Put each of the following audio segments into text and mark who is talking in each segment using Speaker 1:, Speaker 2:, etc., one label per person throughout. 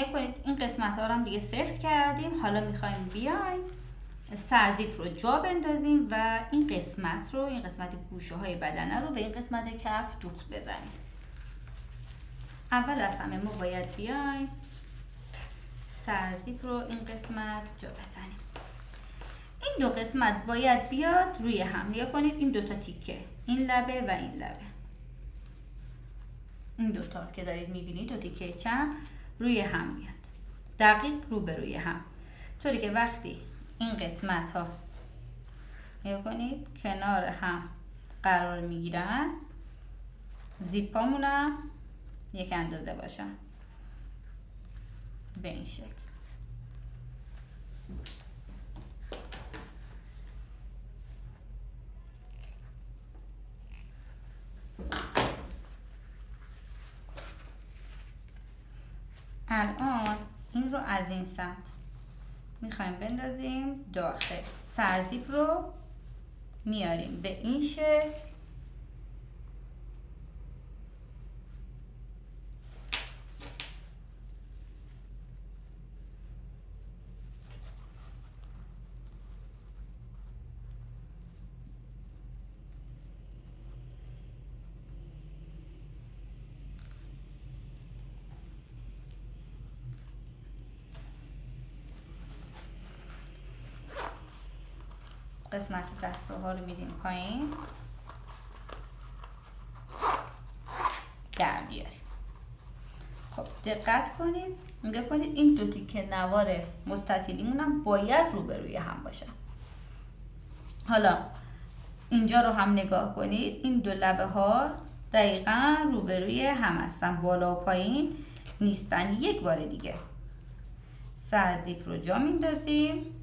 Speaker 1: نگاه کنید این قسمت ها رو هم دیگه سفت کردیم. حالا میخوایم بیایم سرزیپ رو جا بندازیم و این قسمت گوشه های بدنه رو به این قسمت کف دوخت بزنیم. اول از همه ما باید بیایم سرزیپ رو این قسمت جا بزنیم. این دو قسمت باید بیاد روی هم. نگاه کنید این دوتا تیکه، این لبه و این لبه، این دوتا که دارید میبینید دو تیکه چرم روی هم میاد، دقیق روبروی هم، طوری که وقتی این قسمت ها نگاه کنید کنار هم قرار میگیرن زیپامون هم یک اندازه باشن به این شکل. الان این رو از این سمت میخوایم بندازیم داخل، سرزیپ رو میاریم به این شکل قسمت دسته ها رو میدیم پایین در بیاریم. خب دقت کنید، نگاه کنید این دو تیکه نوار مستطیلیمون هم باید روبروی هم باشن. حالا اینجا رو هم نگاه کنید، این دو لبه ها دقیقا روبروی هم هستن، بالا و پایین نیستن. یک بار دیگه سرزیپ رو جا میندازیم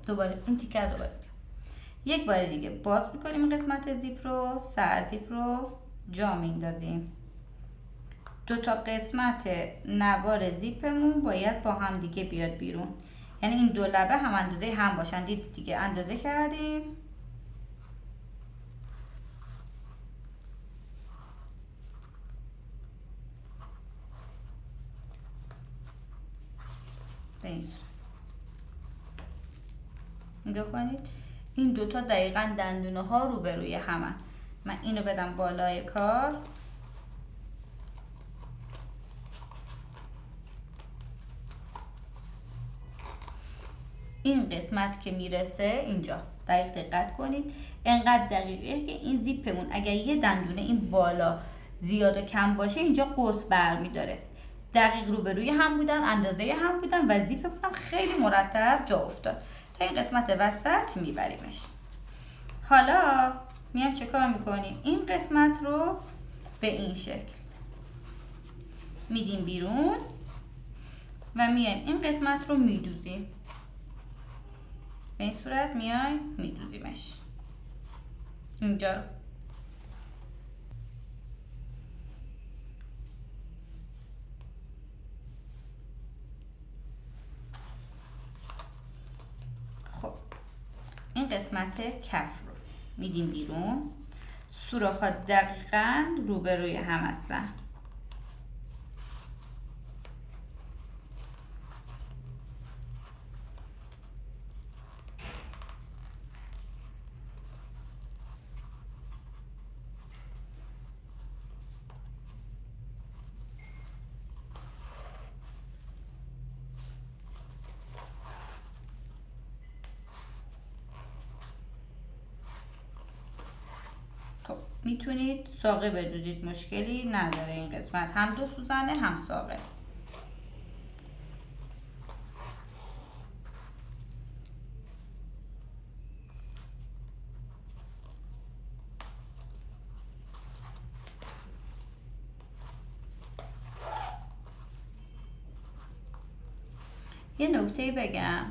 Speaker 1: دوباره این تیکه دوباره یک بار دیگه باز میکنیم قسمت زیپ رو، سرزیپ رو جا میندازیم. دو تا قسمت نوار زیپمون باید با هم دیگه بیاد بیرون، یعنی این دو لبه هم اندازه هم باشن. دید دیگه اندازه کردیم به این صورت. نگاه کنید این دوتا دقیقا دندونه ها روبروی همن. من اینو بدم بالای کار، این قسمت که میرسه اینجا دقیق دقت کنید، انقدر دقیقه که این زیپمون اگر یه دندونه این بالا زیاد و کم باشه اینجا قوس برمیداره. دقیق روبروی هم بودن، اندازه هم بودن و زیپمون هم خیلی مرتب جا افتاد. تا این قسمت وسط میبریمش. حالا میام چه کار میکنیم؟ این قسمت رو به این شکل میدیم بیرون و میایم این قسمت رو میدوزیم. به این صورت میایم میدوزیمش اینجا رو. خب این قسمت کف رو میدیم بیرون، سوراخ‌ها دقیقاً روبروی هم هستن. خب میتونید ساقه بدوزید، مشکلی نداره. این قسمت هم دو سوزنه هم ساقه. یه نکته بگم،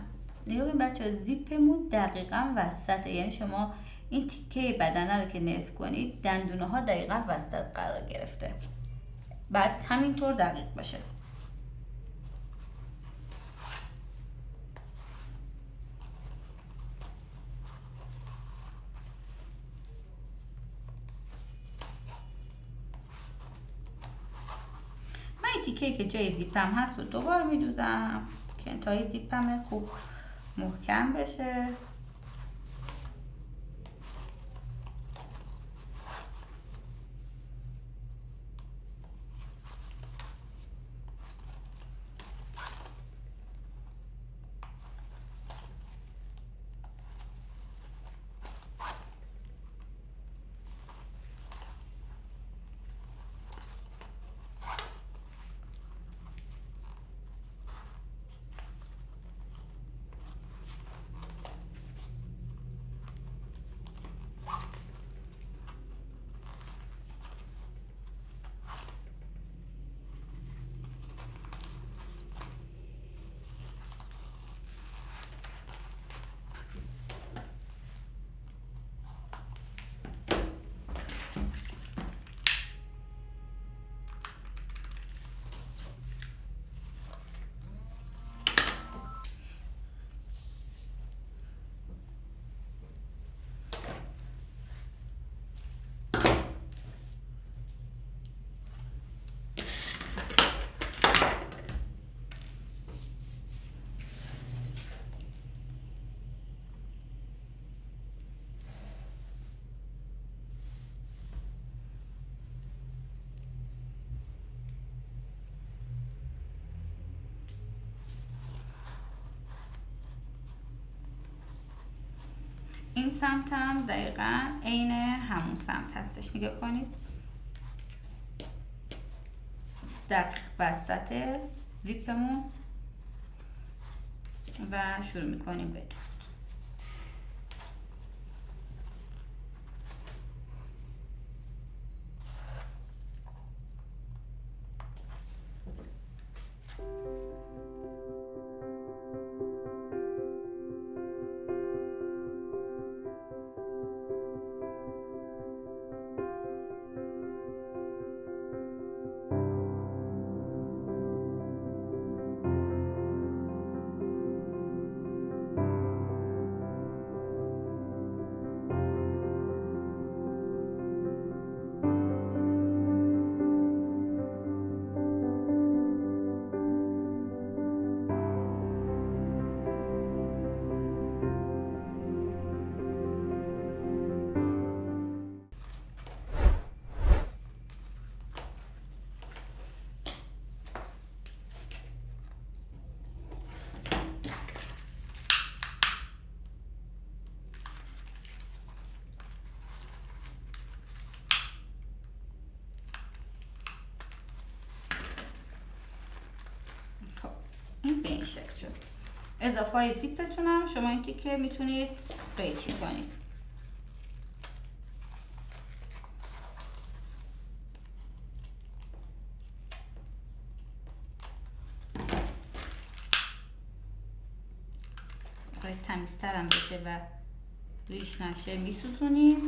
Speaker 1: نگاه کنید بچه، زیپمون دقیقا وسطه، یعنی شما این تیکه بدنه رو که نصف کنید دندونه ها دقیقا وسط قرار گرفته، بعد همینطور دقیق باشه. من این تیکه که جای زیپم هست رو دوبار میدوزم که انتهای زیپم خوب محکم بشه. این سمت هم دقیقا عین همون سمت هستش، نگاه کنید دقیق وسط زیپمون و شروع میکنیم بدون. این به این شکل شد. اضافه های زیپتون هم شما این تیکه میتونید قیچی کنید. باید تمیزتر هم بشه و ریش نشه میسوزونیم.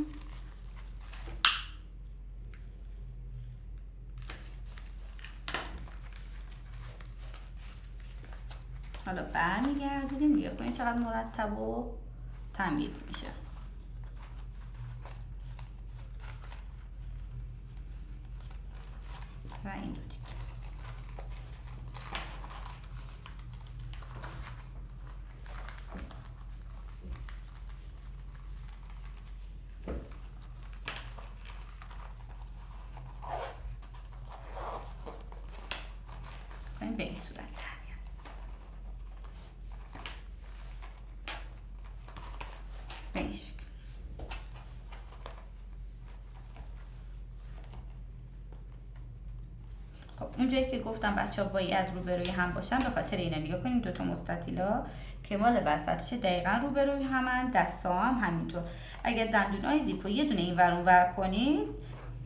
Speaker 1: حالا برمیگردونیم نگاه کنید چقدر مرتب و تمیز میشه. و این دو دیگه کنیم به این صورت در میاد. به این شکل. اونجایی که گفتم بچه ها باید روبروی هم باشن به خاطر اینه. نگاه کنید دوتا مستطیلا که مال وسطش دقیقا روبروی همن، دستا هم همینطور. اگر دندون های زیپو یه دونه این ور اون ور کنید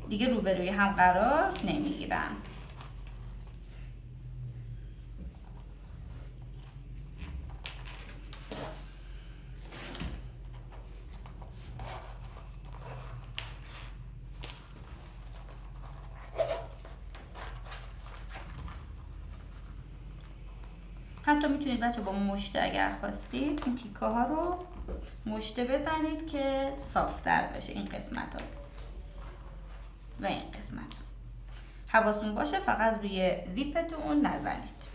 Speaker 1: دیگه روبروی هم قرار نمیگیرن. حتی میتونید بچه با مشته اگر خواستید این تیکه ها رو مشته بزنید که صافتر بشه این قسمت ها و این قسمت ها. حواستون باشه فقط روی زیپتون نزنید.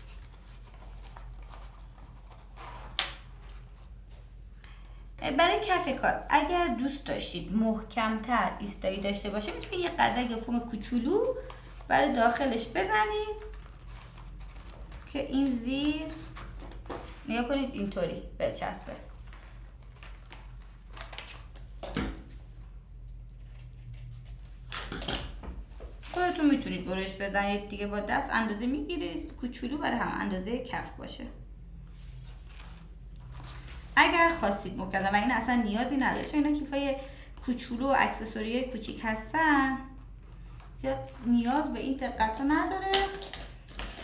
Speaker 1: برای کف کار اگر دوست داشتید محکمتر ایستایی داشته باشه میتونید یه قدک فوم کوچولو برای داخلش بزنید که این زیر نگاه کنید اینطوری بچسبه. خودتون میتونید برش بزنید دیگه، با دست اندازه میگیرید کوچولو برای هم اندازه کف باشه. اگر خواستید محکم و این اصلا نیازی نداره چون اینا کیفای کوچولو و اکسسوری کوچیک هستن، زیاد نیاز به این دقت نداره.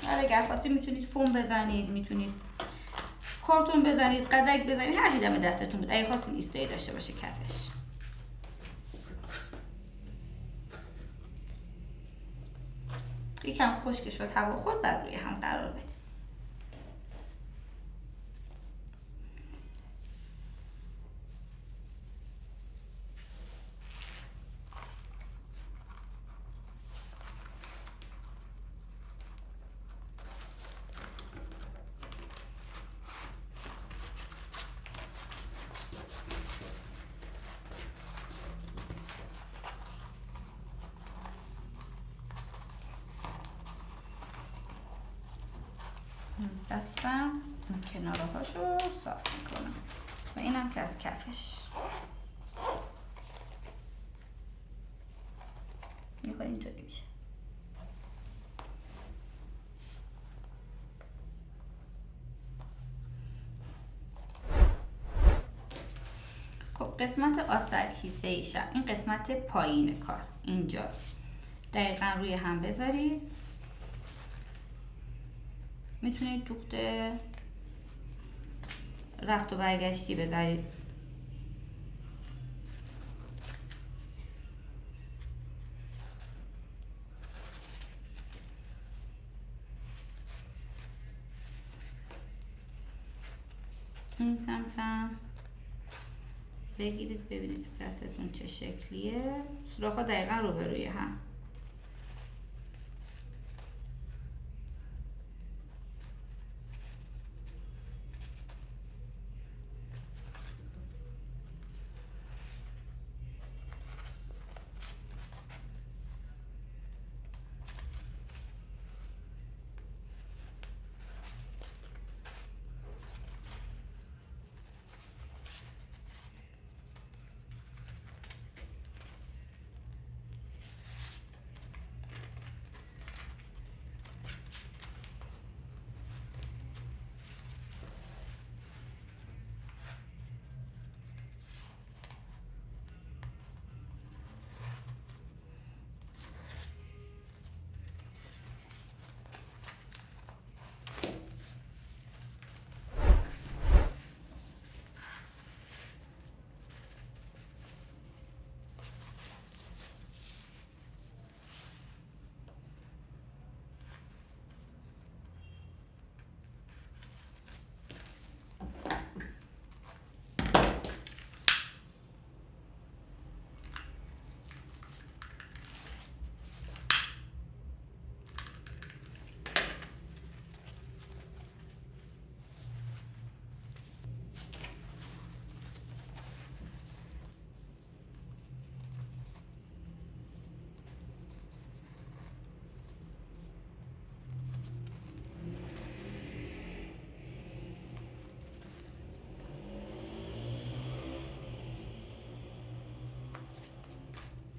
Speaker 1: اگر خواستید میتونید فوم بزنید، میتونید کارتون بزنید، قدک بزنید، هر چیزی دم دستتون بود. اگه خواستید ایستایی داشته باشه کفش. یکم خشک شد هوا خورد بعد روی هم قرار بدید. دستم این کناره هاشو صاف میکنم و اینم که از کفش میکنم اینطوری میشه. خب قسمت آستر کیسه ایشم این قسمت پایین کار اینجا دقیقا روی هم بذارید. میتونید دوخت رفت و برگشتی بذارید. این سمتم بگیرید ببینید دستتون چه شکلیه. سوراخ‌ها دقیقا روبروی هم.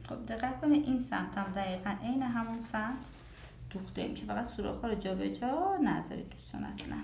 Speaker 1: خب دقت کنید این سمت هم دقیقا عین همون سمت دوخته میشه. فقط سوراخ‌ها رو جا به جا نذارید دوستان اصلا.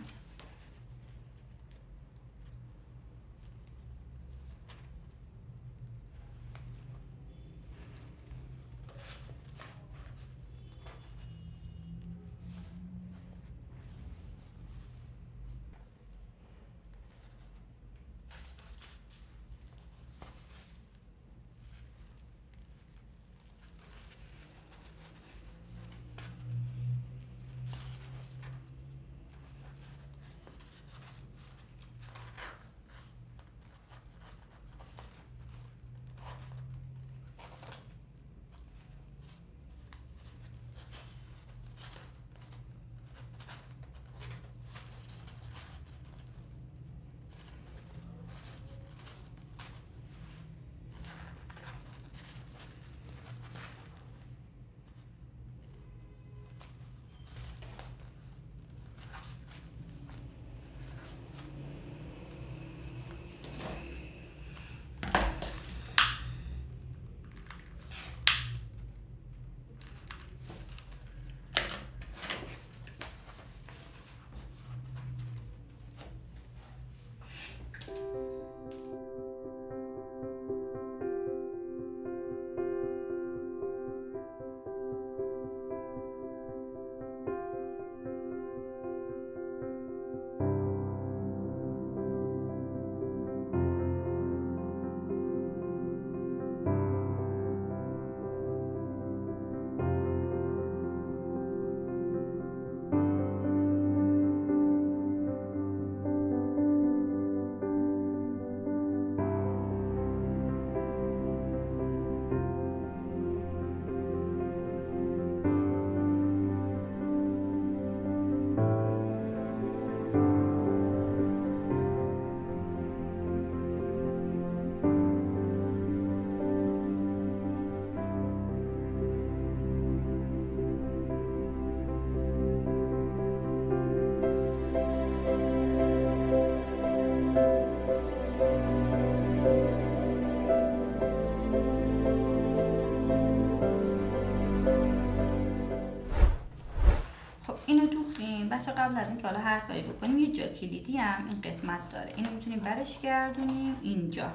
Speaker 1: کنیم بچه قبل از اینکه حالا هر کاری بکنیم یه جا کلیدی هم این قسمت داره، اینو میتونیم برش گردونیم اینجا.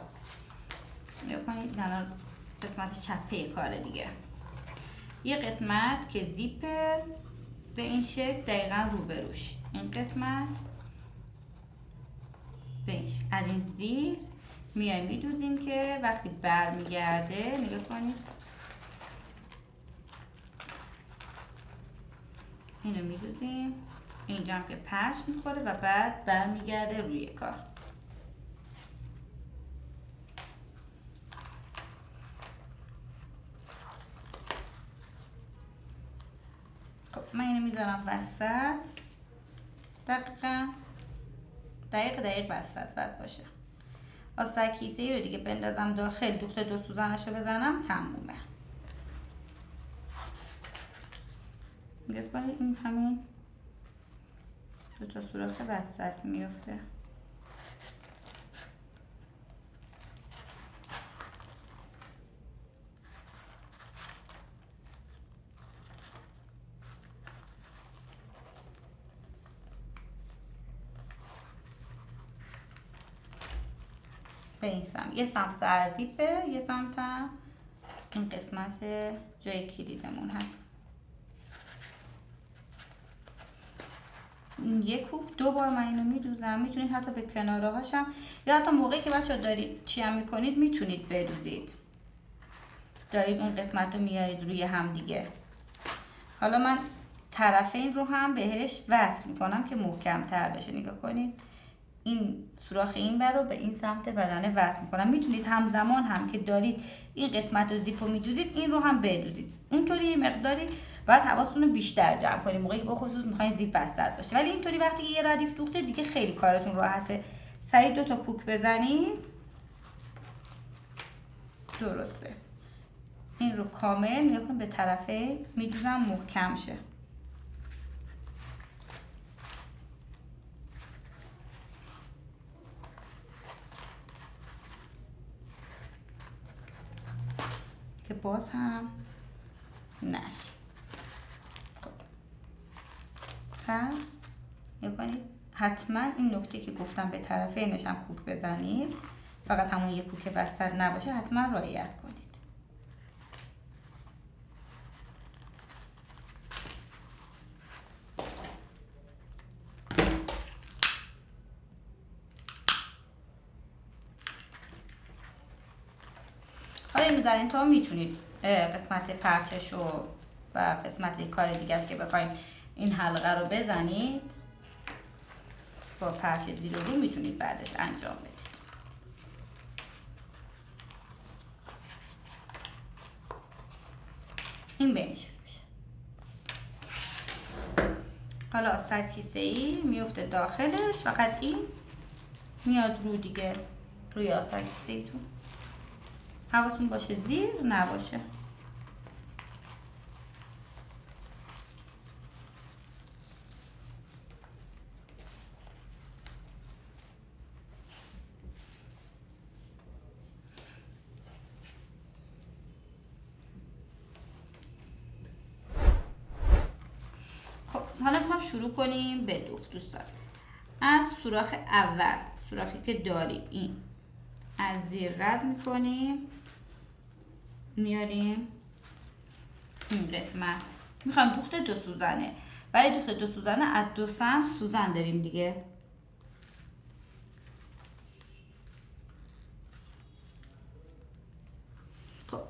Speaker 1: نگاه کنید الان قسمت چپه کاره دیگه. یه قسمت که زیپه به این شکل دقیقا روبروش، این قسمت به این شکل. از این زیر میایم میدوزیم که وقتی برمیگرده نگاه کنید اینو میدوزیم اینجا هم که پرش میخوره و بعد برمیگرده روی کار. خب من اینو میذارم وسط، دقیق وسط باید باشه. آستک کیسه ای رو دیگه بندازم داخل، دوخت 2 سوزنش رو بزنم تمومه. نگاه کنید این همین 2 تا سوراخ وسط میفته. به این سمت یه سمت سرزیپه، یه سمت هم این قسمت جای کلیدمون هست. یک کوک 2 بار من اینو میدوزم. میتونید حتی به کناره هاشم یا حتی موقعی که بچه دارید چیم میکنید میتونید بدوزید، دارید اون قسمت رو میارید روی هم دیگه. حالا من طرفین رو هم بهش وصل میکنم که محکم تر بشه. نگاه کنید این سوراخ این بر رو به این سمت بدنه وصل میکنم. میتونید همزمان هم که دارید این قسمت رو زیپ رو میدوزید این رو هم بدوزید. اونطوری یه مقداری باید حواستون رو بیشتر جمع کنید موقعی که به خصوص میخواین زیپ بسته باشه، ولی اینطوری وقتی که یه ردیف دوخته دیگه خیلی کارتون راحته. سریع 2 تا کوک بزنید. درسته. این رو کامل نگاه کن به طرفه میدوزم محکم شه. که باز هم نشه. خب پس نگاه کنید حتما این نکته که گفتم به طرفه اینش هم کوک بزنید، فقط همون یک کوک وسط نباشه، حتما رعایت کنید. حالا اینو در انتها میتونید قسمت پرچش و قسمت کار دیگه که بخواید این حلقه رو بزنید با پرچه زیر و رو میتونید بعدش انجام بدید. این به این شکل میشه. حالا آستک کیسه ای میفته داخلش، فقط این میاد رو دیگه، روی آستک کیسه ایتون. حواستون باشه زیر نباشه. خب حالا میخوام شروع کنیم به دوخت دوستان. از سوراخ اول، سوراخی که داریم این از زیر رد میکنیم میاریم این قسمت. میخوام دوخت 2 سوزنه، برای دوخت 2 سوزنه از 2 سمت سوزن داریم دیگه. خب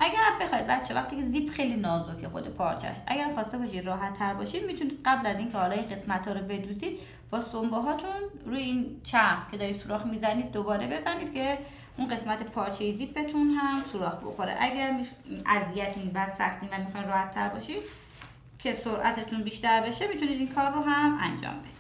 Speaker 1: اگر بخواید بچه وقتی که زیپ خیلی نازکه خود پارچش، اگر خواسته باشید راحت تر باشید میتونید قبل از اینکه حالا این قسمت ها رو بدوزید با سنبه هاتون روی این چرم که دارید سوراخ میزنید دوباره بزنید که اون قسمت پارچه زیپتون هم سوراخ بخوره. اگر اذیتین و سختین و میخواین راحت تر باشید که سرعتتون بیشتر بشه میتونید این کار رو هم انجام بدید.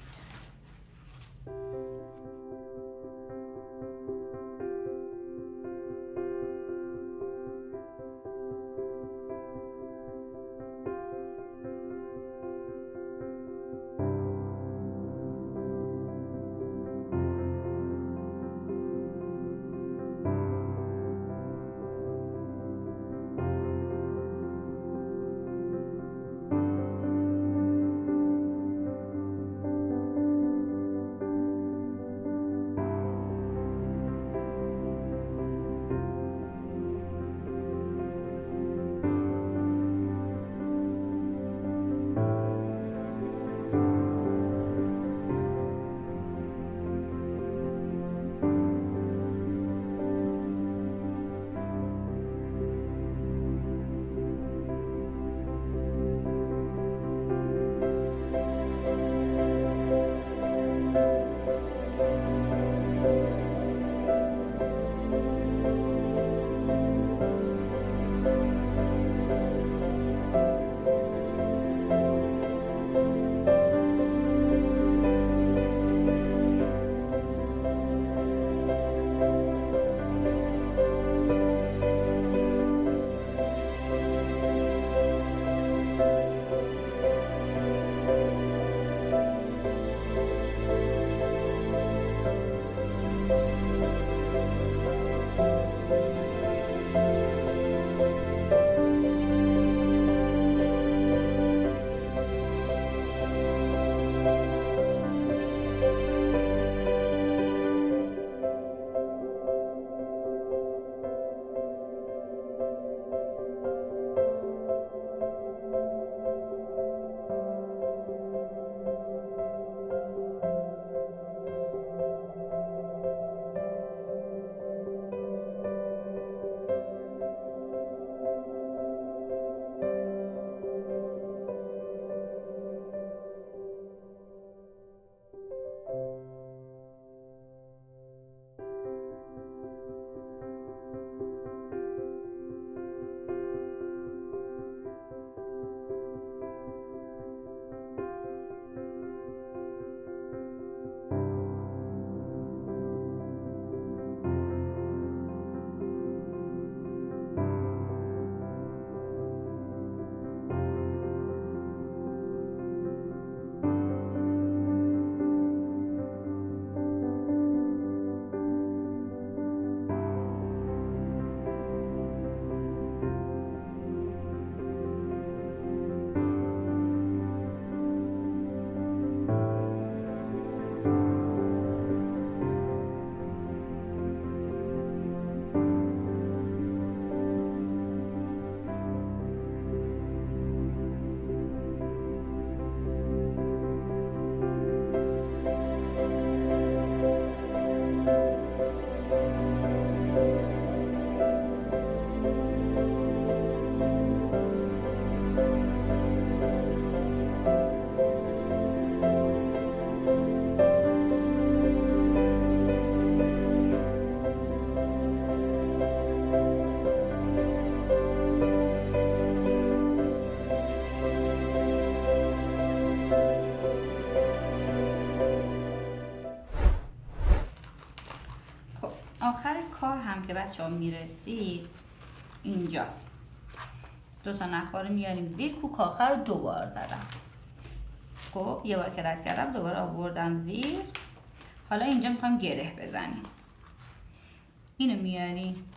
Speaker 1: هم که بچه ها میرسید اینجا 2 تا نخ رو میاریم زیر، کوک آخر رو 2 بار زدم. خب یه بار که رد کردم دوباره آوردم زیر. حالا اینجا میخوایم گره بزنیم. اینو میاریم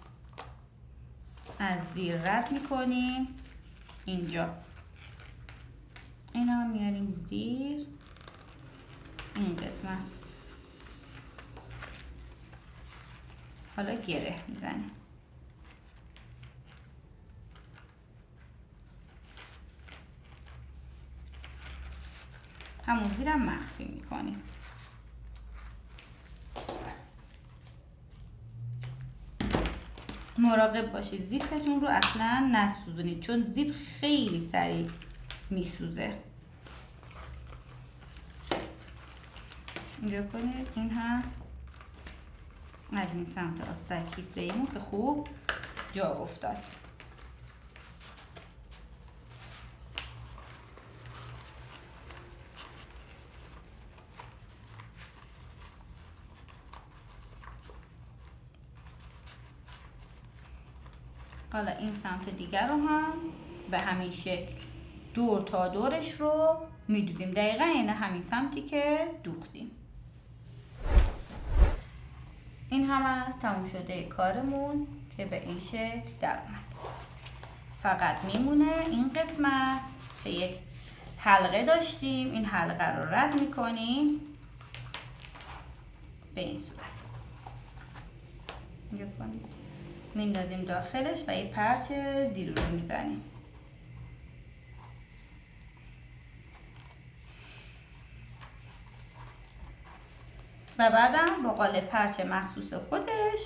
Speaker 1: از زیر رد میکنیم اینجا، اینا میاریم زیر این قسمت. حالا گره میزنیم. همون زیرم مخفی میکنیم. مراقب باشید زیپتون رو اصلا نسوزونید، چون زیپ خیلی سریع میسوزه. اینجا کنید این هم از این سمت آستک کیسه ایمون که خوب جا افتاد. حالا این سمت دیگر رو هم به همین شکل دور تا دورش رو میدوزیم، دقیقا این همین سمتی که دوختیم. این هم از تموم شده کارمون که به این شکل در اومد. فقط میمونه این قسمت که یک حلقه داشتیم، این حلقه رو رد میکنیم به این صورت. اینجا کنید میندازیم داخلش و یه پرچه زیر رو میزنیم. و بعدم با قالب پرچه مخصوص خودش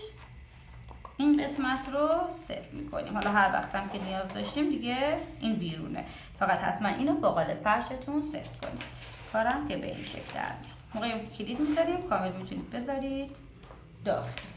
Speaker 1: این قسمت رو صفر میکنیم. حالا هر وقتم که نیاز داشتیم دیگه این بیرونه، فقط حتما اینو با قالب پرچتون صفر کنید. کارم که به این شکل در میاد. موقعی که کلید میذاریم کامل میتونید بذارید داخل.